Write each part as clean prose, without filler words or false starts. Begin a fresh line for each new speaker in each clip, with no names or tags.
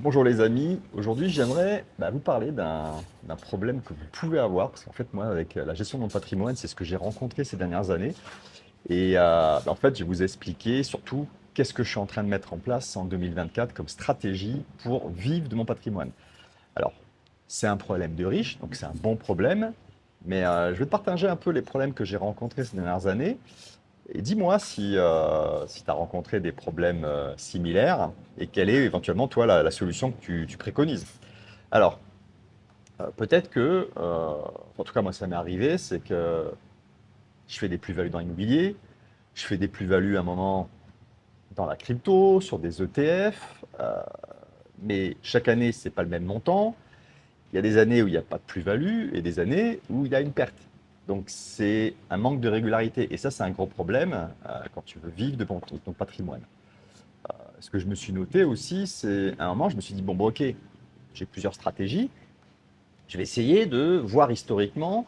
Bonjour les amis, aujourd'hui j'aimerais vous parler d'un problème que vous pouvez avoir, parce qu'en fait moi avec la gestion de mon patrimoine, c'est ce que j'ai rencontré ces dernières années. Et en fait je vais vous expliquer surtout qu'est-ce que je suis en train de mettre en place en 2024 comme stratégie pour vivre de mon patrimoine. Alors c'est un problème de riche, donc c'est un bon problème, mais je vais te partager un peu les problèmes que j'ai rencontrés ces dernières années et dis-moi si tu as rencontré des problèmes similaires et quelle est éventuellement, toi, la solution que tu préconises. Alors, peut-être que, en tout cas, moi, ça m'est arrivé, c'est que je fais des plus-values dans l'immobilier, je fais des plus-values à un moment dans la crypto, sur des ETF, mais chaque année, c'est pas le même montant. Il y a des années où il n'y a pas de plus-value et des années où il y a une perte. Donc, c'est un manque de régularité. Et ça, c'est un gros problème quand tu veux vivre de ton patrimoine. Ce que je me suis noté aussi, c'est à un moment, je me suis dit, bon, ok, j'ai plusieurs stratégies. Je vais essayer de voir historiquement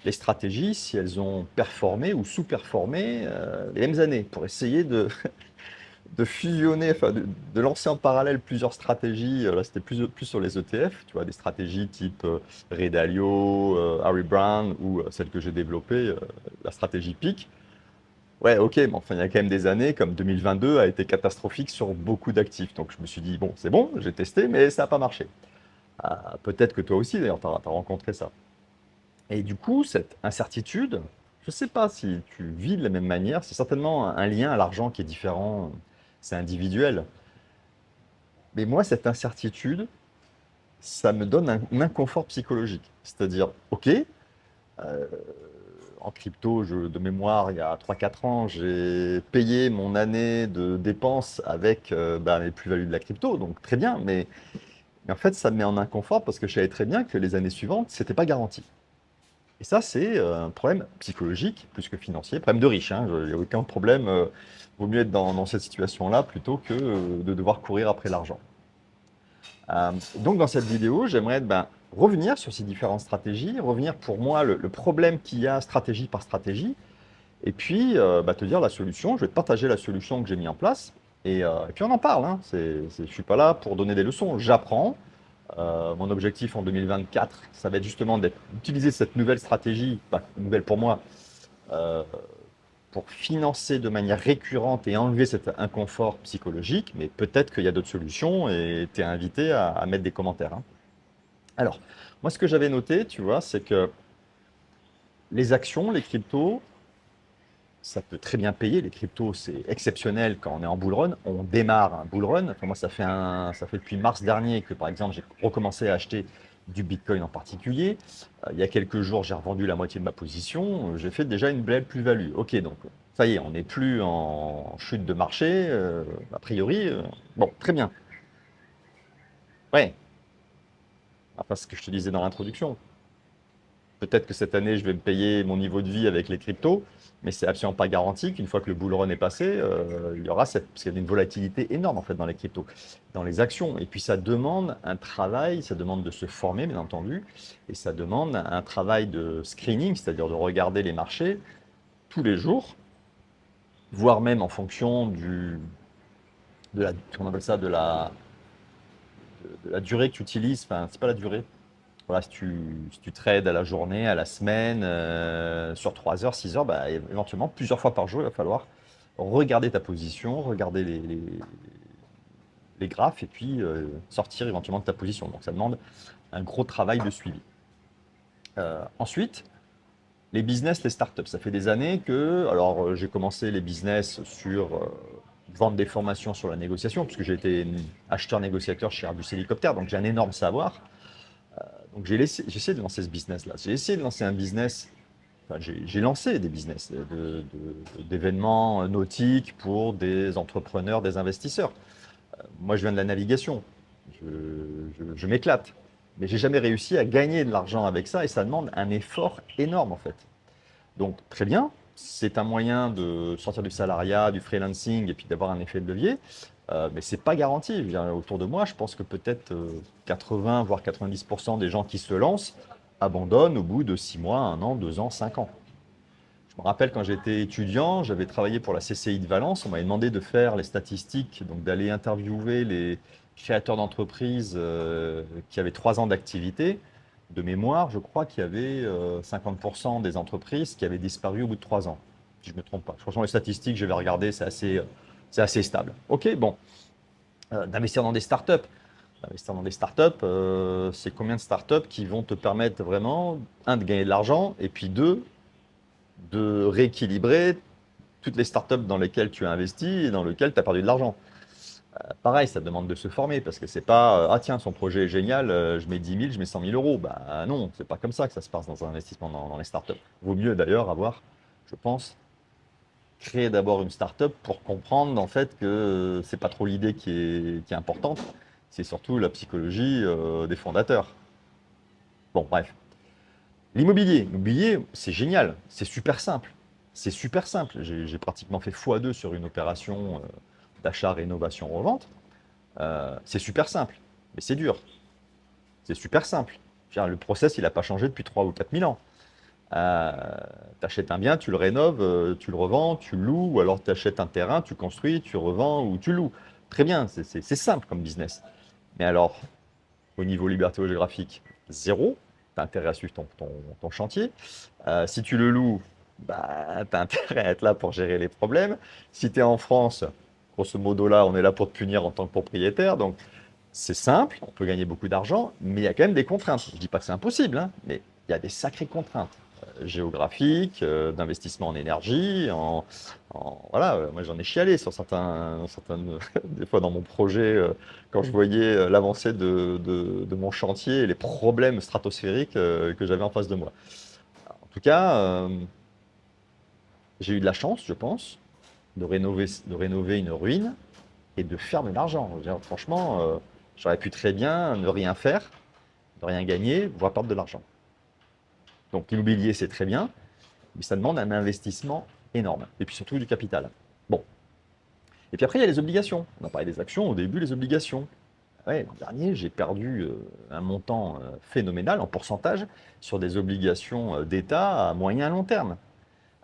les stratégies, si elles ont performé ou sous-performé les mêmes années, pour essayer de fusionner, enfin de lancer en parallèle plusieurs stratégies. Là, c'était plus sur les ETF, tu vois, des stratégies type Ray Dalio, Harry Brown ou celle que j'ai développée, la stratégie PIC. Ouais, ok, mais enfin, il y a quand même des années, comme 2022 a été catastrophique sur beaucoup d'actifs. Donc je me suis dit, bon, c'est bon, j'ai testé, mais ça n'a pas marché. Peut-être que toi aussi, d'ailleurs, tu as rencontré ça. Et du coup, cette incertitude, je ne sais pas si tu vis de la même manière, c'est certainement un lien à l'argent qui est différent, c'est individuel. Mais moi, cette incertitude, ça me donne un inconfort psychologique. C'est-à-dire, ok, en crypto, de mémoire, il y a 3 4 ans, j'ai payé mon année de dépenses avec les plus-values de la crypto, donc très bien, mais en fait, ça me met en inconfort parce que je savais très bien que les années suivantes, c'était pas garanti. Et ça, c'est un problème psychologique plus que financier, problème de riche, hein, il n'y a aucun problème, vaut mieux être dans cette situation-là plutôt que de devoir courir après l'argent. Donc dans cette vidéo, j'aimerais revenir sur ces différentes stratégies, revenir pour moi le problème qu'il y a stratégie par stratégie, et puis te dire la solution. Je vais te partager la solution que j'ai mis en place, et puis on en parle. Hein. Je ne suis pas là pour donner des leçons, j'apprends. Mon objectif en 2024, ça va être justement d'utiliser cette nouvelle stratégie, pas nouvelle pour moi, euh, pour financer de manière récurrente et enlever cet inconfort psychologique, mais peut-être qu'il y a d'autres solutions et tu es invité à mettre des commentaires. Hein. Alors, moi, ce que j'avais noté, tu vois, c'est que les actions, les cryptos, ça peut très bien payer. Les cryptos, c'est exceptionnel quand on est en bull run. On démarre un bull run. Enfin, moi, ça fait depuis mars dernier que, par exemple, j'ai recommencé à acheter du Bitcoin en particulier. Il y a quelques jours, j'ai revendu la moitié de ma position. J'ai fait déjà une belle plus-value. Ok, donc ça y est, on n'est plus en chute de marché, a priori. Bon, très bien. Ouais, enfin, ce que je te disais dans l'introduction. Peut-être que cette année, je vais me payer mon niveau de vie avec les cryptos, mais c'est absolument pas garanti qu'une fois que le bull run est passé, il y aura parce qu'il y a une volatilité énorme en fait dans les cryptos, dans les actions. Et puis ça demande un travail, ça demande de se former, bien entendu, et ça demande un travail de screening, c'est-à-dire de regarder les marchés tous les jours, voire même en fonction comment on appelle ça, de la durée que tu utilises. Enfin, c'est pas la durée. Voilà, si tu trades à la journée, à la semaine, sur 3 heures, 6 heures, éventuellement plusieurs fois par jour, il va falloir regarder ta position, regarder les graphes et puis sortir éventuellement de ta position. Donc ça demande un gros travail de suivi. Ensuite, les business, les startups. Ça fait des années que, alors j'ai commencé les business sur vendre des formations sur la négociation, puisque j'ai été acheteur-négociateur chez Airbus Hélicoptère, donc j'ai un énorme savoir. Donc j'ai essayé de lancer ce business-là. J'ai essayé de lancer un business, enfin, j'ai lancé des business d'événements nautiques pour des entrepreneurs, des investisseurs. Moi, je viens de la navigation. Je m'éclate. Mais j'ai jamais réussi à gagner de l'argent avec ça et ça demande un effort énorme en fait. Donc très bien, c'est un moyen de sortir du salariat, du freelancing et puis d'avoir un effet de levier. Mais c'est pas garanti. Je veux dire, autour de moi, je pense que peut-être 80 voire 90% des gens qui se lancent abandonnent au bout de 6 mois, 1 an, 2 ans, 5 ans. Je me rappelle quand j'étais étudiant, j'avais travaillé pour la CCI de Valence. On m'avait demandé de faire les statistiques, donc d'aller interviewer créateur d'entreprise qui avait 3 ans d'activité. De mémoire, je crois qu'il y avait 50% des entreprises qui avaient disparu au bout de 3 ans, si je ne me trompe pas. Franchement, les statistiques, je vais regarder, c'est assez stable. Ok, bon. D'investir dans des startups. Investir dans des startups, c'est combien de startups qui vont te permettre vraiment, un, de gagner de l'argent, et puis deux, de rééquilibrer toutes les startups dans lesquelles tu as investi et dans lesquelles tu as perdu de l'argent. Pareil, ça demande de se former parce que c'est pas ah tiens, son projet est génial, je mets 10 000, je mets 100 000 euros. Bah non, c'est pas comme ça que ça se passe dans un investissement dans les startups. Vaut mieux d'ailleurs avoir, je pense, créer d'abord une startup pour comprendre en fait que c'est pas trop l'idée qui est importante, c'est surtout la psychologie des fondateurs. Bon, bref. L'immobilier, c'est génial, c'est super simple. C'est super simple. J'ai pratiquement fait x2 sur une opération d'achat, rénovation, revente. C'est super simple, mais c'est dur. C'est super simple. Je veux dire, le process, il n'a pas changé depuis 3 ou 4 000 ans. Tu achètes un bien, tu le rénoves, tu le revends, tu le loues, ou alors tu achètes un terrain, tu construis, tu revends ou tu loues. Très bien, c'est simple comme business. Mais alors, au niveau liberté géographique, zéro. Tu as intérêt à suivre ton chantier. Si tu le loues, bah, tu as intérêt à être là pour gérer les problèmes. Si tu es en France, grosso modo là, on est là pour te punir en tant que propriétaire. Donc, c'est simple, on peut gagner beaucoup d'argent, mais il y a quand même des contraintes. Je ne dis pas que c'est impossible, hein, mais il y a des sacrées contraintes géographiques, d'investissement en énergie, voilà, moi j'en ai chialé sur certaines, des fois dans mon projet, quand je voyais l'avancée de mon chantier et les problèmes stratosphériques que j'avais en face de moi. En tout cas, j'ai eu de la chance, je pense, de rénover une ruine et de faire de l'argent. Je veux dire, franchement, j'aurais pu très bien ne rien faire, ne rien gagner, voire perdre de l'argent. Donc l'immobilier, c'est très bien, mais ça demande un investissement énorme. Et puis surtout du capital. Bon. Et puis après, il y a les obligations. On a parlé des actions, au début, les obligations. Ouais, l'an dernier, j'ai perdu un montant phénoménal en pourcentage sur des obligations d'État à moyen et long terme.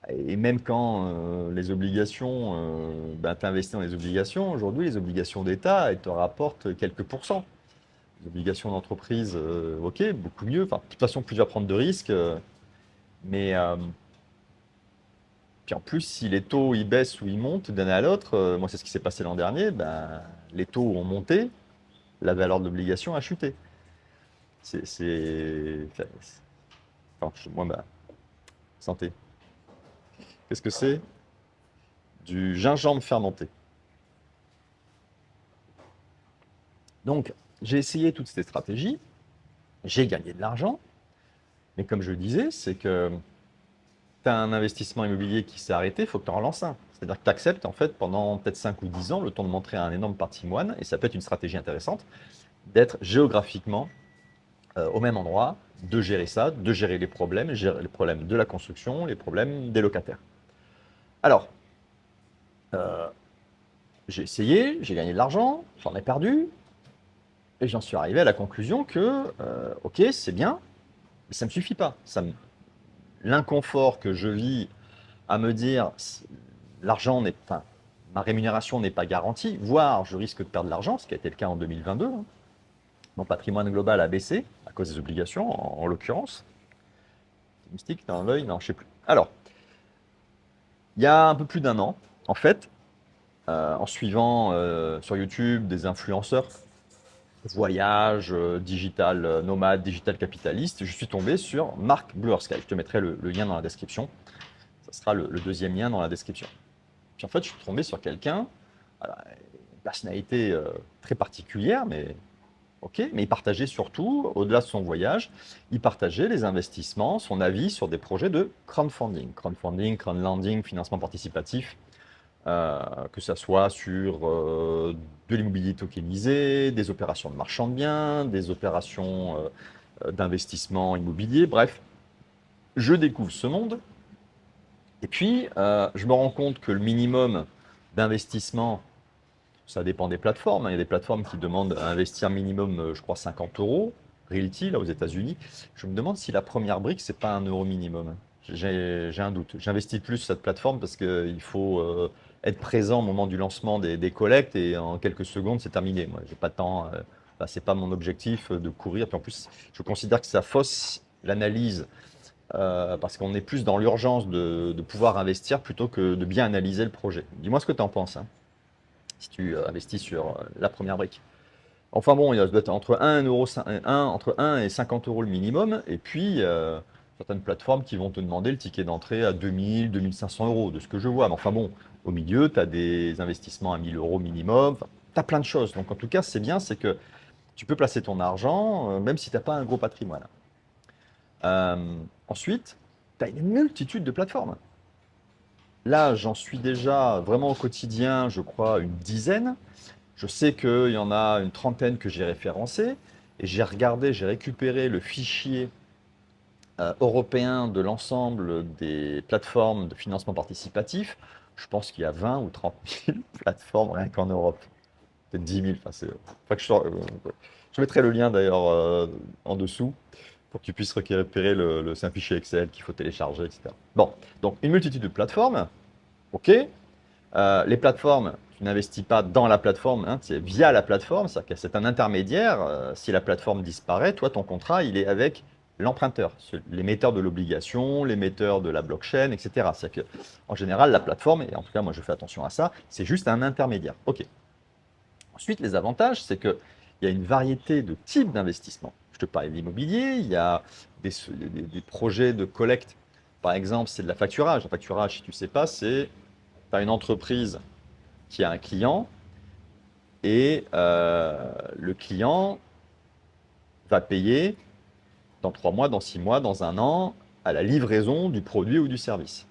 Et même quand les obligations, tu investis dans les obligations, aujourd'hui, les obligations d'État, elles te rapportent quelques pourcents. Les obligations d'entreprise, ok, beaucoup mieux. Enfin, de toute façon, plus tu vas prendre de risques, mais puis en plus, si les taux ils baissent ou ils montent d'une année à l'autre, moi c'est ce qui s'est passé l'an dernier, ben, les taux ont monté, la valeur de l'obligation a chuté. Enfin, moi, bah, santé. Qu'est-ce que c'est? Du gingembre fermenté. Donc, j'ai essayé toutes ces stratégies, j'ai gagné de l'argent, mais comme je le disais, c'est que tu as un investissement immobilier qui s'est arrêté, il faut que tu en relances un. C'est-à-dire que tu acceptes en fait pendant peut-être 5 ou 10 ans le temps de montrer un énorme patrimoine, et ça peut être une stratégie intéressante, d'être géographiquement au même endroit, de gérer ça, de gérer les problèmes de la construction, les problèmes des locataires. Alors, euh, j'ai essayé, j'ai gagné de l'argent, j'en ai perdu, et j'en suis arrivé à la conclusion que, ok, c'est bien, mais ça ne me suffit pas. L'inconfort que je vis à me dire, l'argent n'est pas, ma rémunération n'est pas garantie, voire je risque de perdre de l'argent, ce qui a été le cas en 2022. Hein. Mon patrimoine global a baissé à cause des obligations, en l'occurrence. Mystique dans l'œil, non, je sais plus. Alors, il y a un peu plus d'un an, en fait, en suivant sur YouTube des influenceurs, voyage, digital nomade, digital capitaliste, je suis tombé sur Mark Bluersky. Je te mettrai le lien dans la description. Ça sera le deuxième lien dans la description. Puis en fait, je suis tombé sur quelqu'un, une personnalité très particulière, mais ok, mais il partageait surtout, au-delà de son voyage, il partageait les investissements, son avis sur des projets de crowdfunding. Crowdlending, financement participatif, que ce soit sur de l'immobilier tokenisé, des opérations de marchand de biens, des opérations d'investissement immobilier, bref. Je découvre ce monde et puis je me rends compte que le minimum d'investissement, ça dépend des plateformes. Il y a des plateformes qui demandent à investir minimum, je crois, 50 euros. Realty, là, aux États-Unis. Je me demande si la première brique, c'est pas un euro minimum. J'ai un doute. J'investis plus sur cette plateforme parce qu'il faut être présent au moment du lancement des collectes et en quelques secondes, c'est terminé. Moi, j'ai pas de temps, enfin, c'est pas mon objectif de courir. Puis en plus, je considère que ça fausse l'analyse parce qu'on est plus dans l'urgence de pouvoir investir plutôt que de bien analyser le projet. Dis-moi ce que tu en penses, hein, si tu investis sur la première brique. Enfin bon, il doit être entre 1 et 50 euros le minimum. Et puis, certaines plateformes qui vont te demander le ticket d'entrée à 2000, 2500 euros, de ce que je vois. Mais enfin bon, au milieu, tu as des investissements à 1000 euros minimum. Enfin, tu as plein de choses. Donc en tout cas, c'est bien, c'est que tu peux placer ton argent, même si tu n'as pas un gros patrimoine. Ensuite, tu as une multitude de plateformes. Là, j'en suis déjà vraiment au quotidien, je crois, une dizaine. Je sais qu'il y en a une trentaine que j'ai référencées. Et j'ai regardé, j'ai récupéré le fichier européen de l'ensemble des plateformes de financement participatif. Je pense qu'il y a 20 ou 30 000 plateformes rien qu'en Europe. Peut-être 10 000. Enfin, je mettrai le lien d'ailleurs en dessous pour que tu puisses récupérer c'est un fichier Excel qu'il faut télécharger, etc. Bon, donc une multitude de plateformes. OK. Les plateformes, tu n'investis pas dans la plateforme, hein, c'est via la plateforme, c'est-à-dire que c'est un intermédiaire. Si la plateforme disparaît, toi, ton contrat, il est avec l'emprunteur, l'émetteur de l'obligation, l'émetteur de la blockchain, etc. C'est-à-dire qu'en général, la plateforme, et en tout cas, moi, je fais attention à ça, c'est juste un intermédiaire. OK. Ensuite, les avantages, c'est qu'il y a une variété de types d'investissement. Je te parlais de l'immobilier, il y a des projets de collecte. Par exemple, c'est de la facturage. Le facturage, si tu ne sais pas, c'est tu as une entreprise qui a un client et le client va payer dans 3 mois, dans 6 mois, dans 1 an, à la livraison du produit ou du service.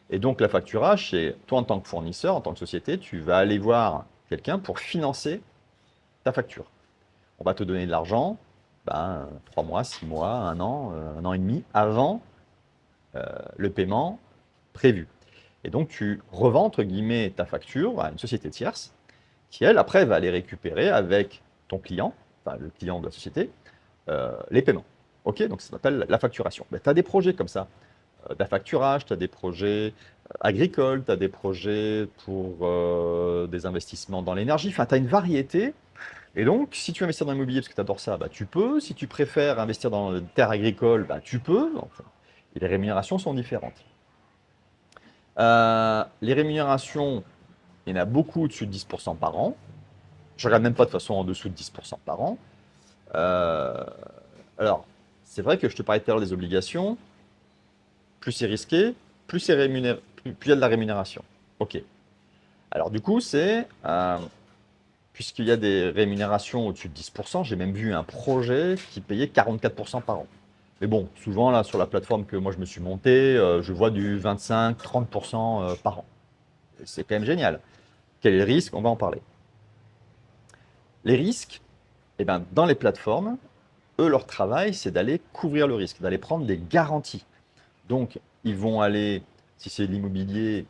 Et donc, la facturage, c'est toi en tant que fournisseur, en tant que société, tu vas aller voir quelqu'un pour financer ta facture. On va te donner de l'argent, 3 mois, 6 mois, 1 an et demi avant le paiement prévu. Et donc, tu revends, entre guillemets, ta facture à une société tierce qui, elle, après, va aller récupérer avec ton client, enfin le client de la société, les paiements. OK, donc ça s'appelle la facturation. Tu as des projets comme ça, d'affacturage, tu as des projets agricoles, tu as des projets pour des investissements dans l'énergie. Enfin, tu as une variété. Et donc, si tu investis dans l'immobilier parce que tu adores ça, tu peux. Si tu préfères investir dans les terres agricoles, tu peux. Enfin, et les rémunérations sont différentes. Les rémunérations, il y en a beaucoup au-dessus de 10% par an. Je ne regarde même pas de façon en dessous de 10% par an. Alors, c'est vrai que je te parlais tout à l'heure des obligations. Plus c'est risqué, plus il y a de la rémunération. OK. Alors du coup, puisqu'il y a des rémunérations au-dessus de 10%, j'ai même vu un projet qui payait 44% par an. Mais bon, souvent, là, sur la plateforme que moi, je me suis monté, je vois du 25-30% par an. C'est quand même génial. Quel est le risque? On va en parler. Les risques, dans les plateformes, eux, leur travail, c'est d'aller couvrir le risque, d'aller prendre des garanties. Donc, ils vont aller, si c'est de l'immobilier,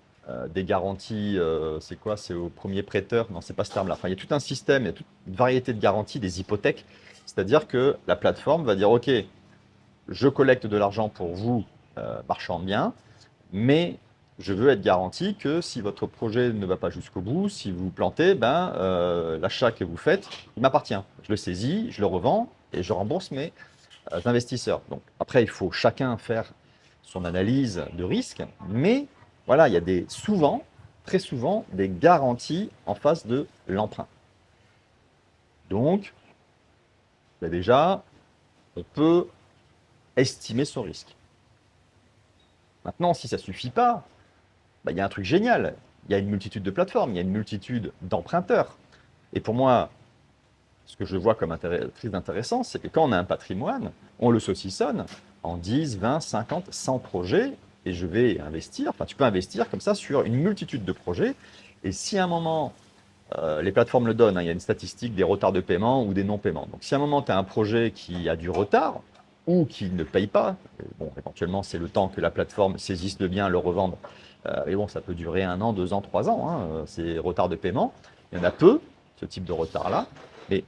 des garanties, c'est quoi? C'est au premier prêteur? Non, c'est pas ce terme-là. Enfin, il y a tout un système, il y a toute une variété de garanties, des hypothèques. C'est-à-dire que la plateforme va dire, OK, je collecte de l'argent pour vous, marchand de biens, mais je veux être garanti que si votre projet ne va pas jusqu'au bout, si vous vous plantez, l'achat que vous faites, il m'appartient. Je le saisis, je le revends et je rembourse mes investisseurs. Donc après, il faut chacun faire son analyse de risque, mais voilà, il y a très souvent, des garanties en face de l'emprunt. Donc, déjà, on peut estimer son risque. Maintenant, si ça ne suffit pas, il y a un truc génial. Il y a une multitude de plateformes, il y a une multitude d'emprunteurs. Et pour moi, ce que je vois comme très intéressant, c'est que quand on a un patrimoine, on le saucissonne en 10, 20, 50, 100 projets et je vais investir. Enfin, tu peux investir comme ça sur une multitude de projets. Et si à un moment, les plateformes le donnent, il y a une statistique des retards de paiement ou des non-paiements. Donc, si à un moment, tu as un projet qui a du retard ou qui ne paye pas, bon, éventuellement, c'est le temps que la plateforme saisisse le bien, le revende. Mais bon, ça peut durer 1 an, 2 ans, 3 ans, hein, ces retards de paiement. Il y en a peu, ce type de retard-là. Mais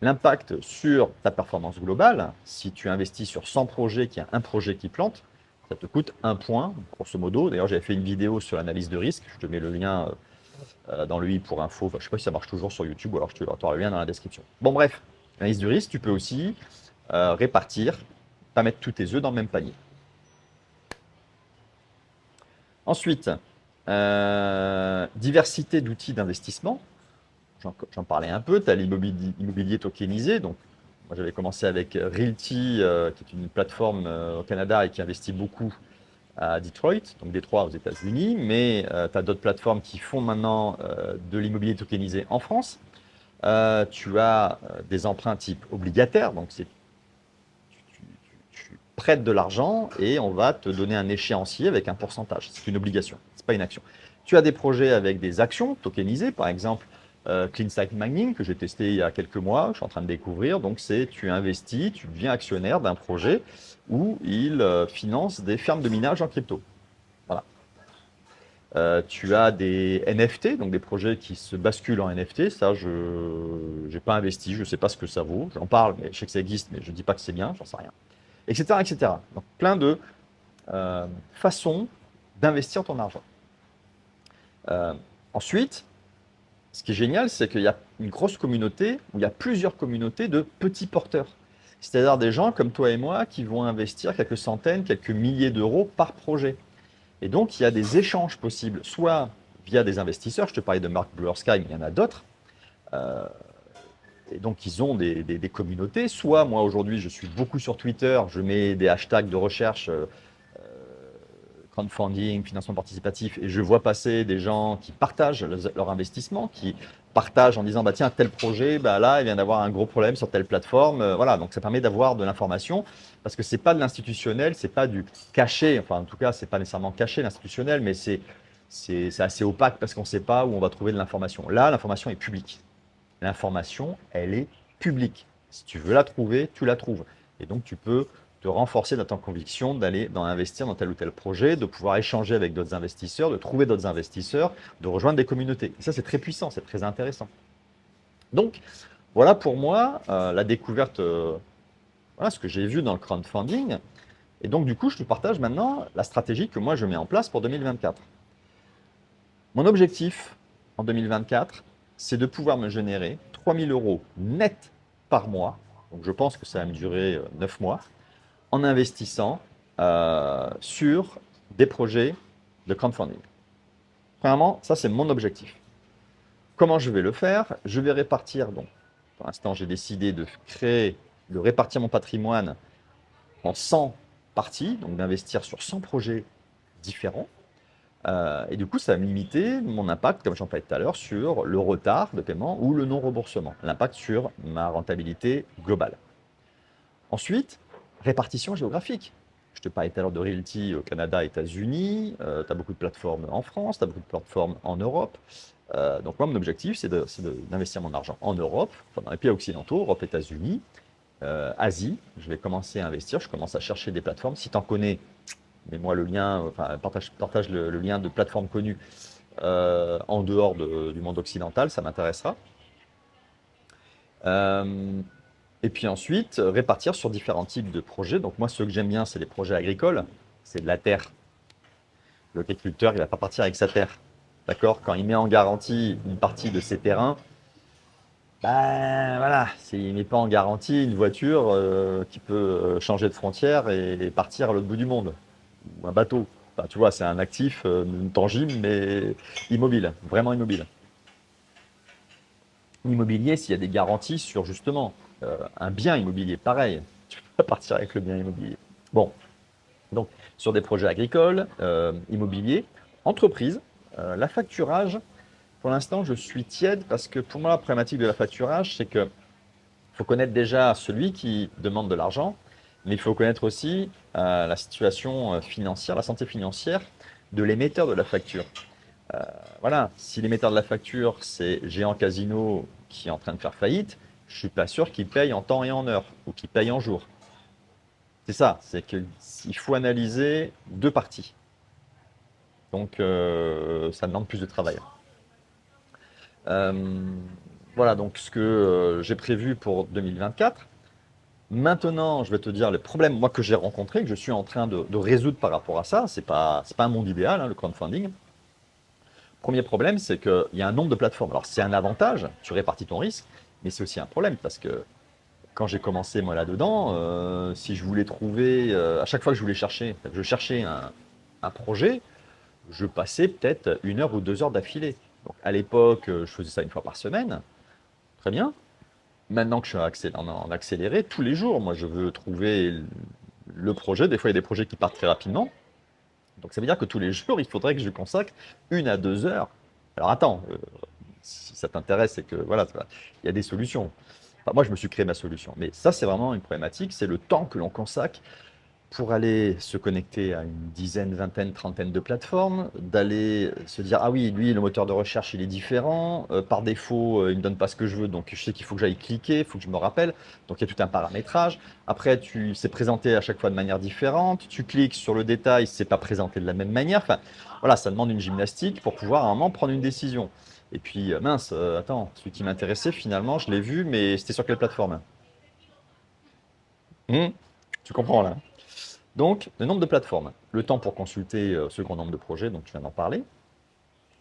l'impact sur ta performance globale, si tu investis sur 100 projets, qu'il y a un projet qui plante, Ça te coûte 1 point, grosso modo. D'ailleurs, j'avais fait une vidéo sur l'analyse de risque. Je te mets le lien dans le i pour info. Enfin, je ne sais pas si ça marche toujours sur YouTube ou alors tu auras le lien dans la description. Bon, bref, l'analyse du risque, tu peux aussi répartir, pas mettre tous tes œufs dans le même panier. Ensuite, diversité d'outils d'investissement. J'en parlais un peu. Tu as l'immobilier tokenisé. Donc, moi, j'avais commencé avec Realty, qui est une plateforme au Canada et qui investit beaucoup à Detroit, donc Détroit aux États-Unis. Mais tu as d'autres plateformes qui font maintenant de l'immobilier tokenisé en France. Tu as des emprunts type obligataire. Donc, tu prêtes de l'argent et on va te donner un échéancier avec un pourcentage. C'est une obligation, ce n'est pas une action. Tu as des projets avec des actions tokenisées, par exemple Clean Site Mining, que j'ai testé il y a quelques mois, je suis en train de découvrir. Donc, c'est tu investis, tu deviens actionnaire d'un projet où il finance des fermes de minage en crypto. Voilà. Tu as des NFT, donc des projets qui se basculent en NFT. Ça, je n'ai pas investi, je ne sais pas ce que ça vaut. J'en parle, mais je sais que ça existe, mais je ne dis pas que c'est bien, j'en sais rien. Etc., etc. Donc, plein de façons d'investir ton argent. Ensuite, ce qui est génial, c'est qu'il y a une grosse communauté, où il y a plusieurs communautés de petits porteurs. C'est-à-dire des gens comme toi et moi qui vont investir quelques centaines, quelques milliers d'euros par projet. Et donc, il y a des échanges possibles, soit via des investisseurs, je te parlais de Mark Blursky, mais il y en a d'autres. Et donc, ils ont des communautés. Soit, moi, aujourd'hui, je suis beaucoup sur Twitter, je mets des hashtags de recherche crowdfunding, financement participatif, et je vois passer des gens qui partagent leur investissement, qui partagent en disant, bah, tiens, tel projet, bah, là, il vient d'avoir un gros problème sur telle plateforme. Voilà, donc ça permet d'avoir de l'information, parce que ce n'est pas de l'institutionnel, ce n'est pas du caché, enfin, en tout cas, ce n'est pas nécessairement caché l'institutionnel, mais c'est assez opaque parce qu'on ne sait pas où on va trouver de l'information. Là, l'information est publique. L'information, elle est publique. Si tu veux la trouver, tu la trouves. Et donc, tu peux te renforcer dans ta conviction d'aller investir dans tel ou tel projet, de pouvoir échanger avec d'autres investisseurs, de trouver d'autres investisseurs, de rejoindre des communautés. Et ça, c'est très puissant, c'est très intéressant. Donc, voilà pour moi la découverte, voilà ce que j'ai vu dans le crowdfunding. Et donc, du coup, je te partage maintenant la stratégie que moi, je mets en place pour 2024. Mon objectif en 2024, c'est de pouvoir me générer 3 000 € net par mois. Donc, je pense que ça va me durer 9 mois en investissant sur des projets de crowdfunding. Premièrement, ça, c'est mon objectif. Comment je vais le faire? Je vais répartir, donc, pour l'instant, j'ai décidé de répartir mon patrimoine en 100 parties, donc d'investir sur 100 projets différents. Et du coup, ça va me limiter mon impact, comme j'en parlais tout à l'heure, sur le retard de paiement ou le non-remboursement, l'impact sur ma rentabilité globale. Ensuite, répartition géographique. Je te parlais tout à l'heure de Realty au Canada, États-Unis. Tu as beaucoup de plateformes en France, tu as beaucoup de plateformes en Europe. Donc moi, mon objectif, c'est d'investir mon argent en Europe, enfin, dans les pays occidentaux, Europe, États-Unis, Asie. Je vais commencer à investir, je commence à chercher des plateformes. Si tu en connais, mets-moi le lien, enfin, partage le lien de plateformes connues en dehors du monde occidental, ça m'intéressera. Et puis ensuite, répartir sur différents types de projets. Donc moi, ceux que j'aime bien, c'est les projets agricoles. C'est de la terre. L'agriculteur, il ne va pas partir avec sa terre. D'accord? Quand il met en garantie une partie de ses terrains, ben voilà, il ne met pas en garantie une voiture qui peut changer de frontière et partir à l'autre bout du monde. Ou un bateau. Enfin, tu vois, c'est un actif tangible, mais immobile, vraiment immobile. Immobilier, s'il y a des garanties sur justement un bien immobilier, pareil, tu peux pas partir avec le bien immobilier. Bon, donc sur des projets agricoles, immobiliers, entreprises, la facturage, pour l'instant, je suis tiède parce que pour moi, la problématique de la facturage, c'est que faut connaître déjà celui qui demande de l'argent, mais il faut connaître aussi la situation financière, la santé financière de l'émetteur de la facture. Voilà, si l'émetteur de la facture, c'est Géant Casino qui est en train de faire faillite, je ne suis pas sûr qu'il paye en temps et en heure ou qu'il paye en jour. C'est ça, c'est qu'il faut analyser deux parties. Donc, ça demande plus de travail. Voilà donc ce que j'ai prévu pour 2024. Maintenant, je vais te dire les problèmes moi que j'ai rencontrés, que je suis en train de résoudre par rapport à ça. C'est pas un monde idéal, hein, le crowdfunding. Premier problème, c'est qu'il y a un nombre de plateformes. Alors c'est un avantage, tu répartis ton risque, mais c'est aussi un problème parce que quand j'ai commencé moi là-dedans, si je voulais trouver, à chaque fois que je voulais chercher, je cherchais un projet, je passais peut-être 1 heure ou 2 heures d'affilée. Donc à l'époque, je faisais ça une fois par semaine, très bien. Maintenant que je suis en accéléré, tous les jours, moi je veux trouver le projet. Des fois, il y a des projets qui partent très rapidement. Donc ça veut dire que tous les jours, il faudrait que je consacre 1 à 2 heures. Alors attends, si ça t'intéresse, c'est que voilà, il y a des solutions. Enfin, moi, je me suis créé ma solution. Mais ça, c'est vraiment une problématique, c'est le temps que l'on consacre pour aller se connecter à une dizaine, vingtaine, trentaine de plateformes, d'aller se dire, ah oui, lui, le moteur de recherche, il est différent, par défaut, il ne me donne pas ce que je veux, donc je sais qu'il faut que j'aille cliquer, il faut que je me rappelle, donc il y a tout un paramétrage. Après, c'est présenté à chaque fois de manière différente, tu cliques sur le détail, c'est pas présenté de la même manière, enfin, voilà, ça demande une gymnastique pour pouvoir à un moment prendre une décision. Et puis, mince, attends, celui qui m'intéressait, finalement, je l'ai vu, mais c'était sur quelle plateforme? Tu comprends là? Donc, le nombre de plateformes, le temps pour consulter ce grand nombre de projets, donc tu viens d'en parler,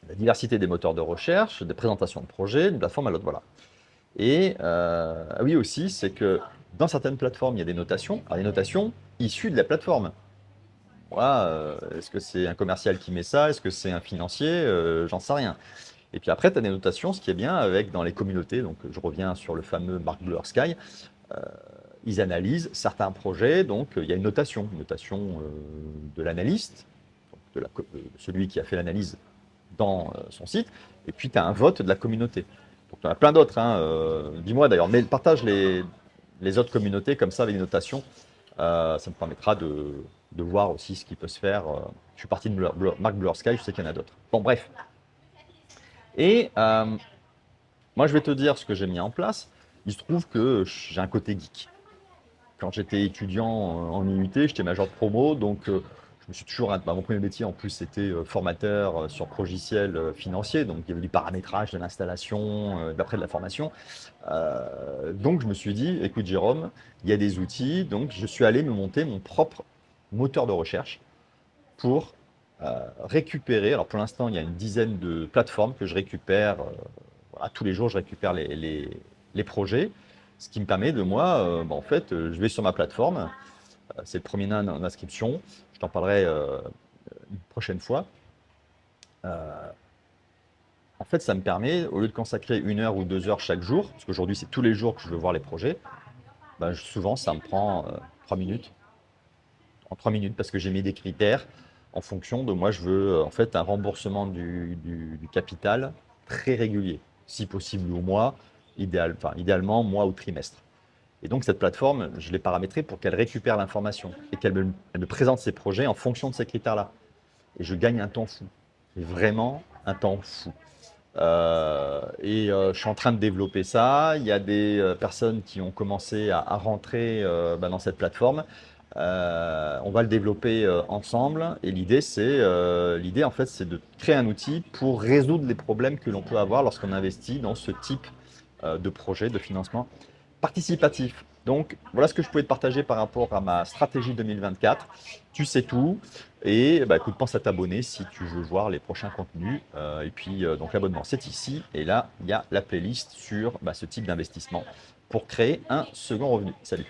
la diversité des moteurs de recherche, des présentations de projets, d'une plateforme à l'autre, voilà. Et oui aussi, c'est que dans certaines plateformes, il y a des notations, alors des notations issues de la plateforme. Voilà, est-ce que c'est un commercial qui met ça? Est-ce que c'est un financier? J'en sais rien. Et puis après, tu as des notations, ce qui est bien avec dans les communautés, donc je reviens sur le fameux Mark Blue Sky, ils analysent certains projets, donc il y a une notation de l'analyste, celui qui a fait l'analyse dans son site, et puis tu as un vote de la communauté. Donc il y en a plein d'autres, hein, dis-moi d'ailleurs, mais partage les autres communautés comme ça avec des notations, ça me permettra de voir aussi ce qui peut se faire. Je suis parti de Mark Blue Sky, je sais qu'il y en a d'autres. Bon, bref. Et moi, je vais te dire ce que j'ai mis en place. Il se trouve que j'ai un côté geek. Quand j'étais étudiant en IUT, j'étais major de promo, donc je me suis toujours. Mon premier métier en plus, c'était formateur sur logiciel financier, donc il y avait du paramétrage, de l'installation, d'après de la formation. Donc je me suis dit, écoute Jérôme, il y a des outils, donc je suis allé me monter mon propre moteur de recherche pour récupérer. Alors pour l'instant, il y a une dizaine de plateformes que je récupère. Voilà, tous les jours, je récupère les projets. Ce qui me permet de moi, en fait, je vais sur ma plateforme. C'est le premier nain en inscription. Je t'en parlerai une prochaine fois. En fait, ça me permet, au lieu de consacrer 1 heure ou 2 heures chaque jour, parce qu'aujourd'hui, c'est tous les jours que je veux voir les projets, souvent, ça me prend 3 minutes. En 3 minutes, parce que j'ai mis des critères en fonction de moi, je veux en fait un remboursement du capital très régulier, si possible au mois, idéalement mois ou trimestre. Et donc cette plateforme, je l'ai paramétrée pour qu'elle récupère l'information et elle me présente ses projets en fonction de ces critères-là. Et je gagne un temps fou, vraiment un temps fou. Je suis en train de développer ça. Il y a des personnes qui ont commencé à rentrer dans cette plateforme. On va le développer ensemble. Et l'idée en fait, c'est de créer un outil pour résoudre les problèmes que l'on peut avoir lorsqu'on investit dans ce type de projet de financement participatif. Donc voilà ce que je pouvais te partager par rapport à ma stratégie 2024. Tu sais tout. Et écoute, pense à t'abonner si tu veux voir les prochains contenus. Et puis donc l'abonnement, c'est ici. Et là, il y a la playlist sur ce type d'investissement pour créer un second revenu. Salut.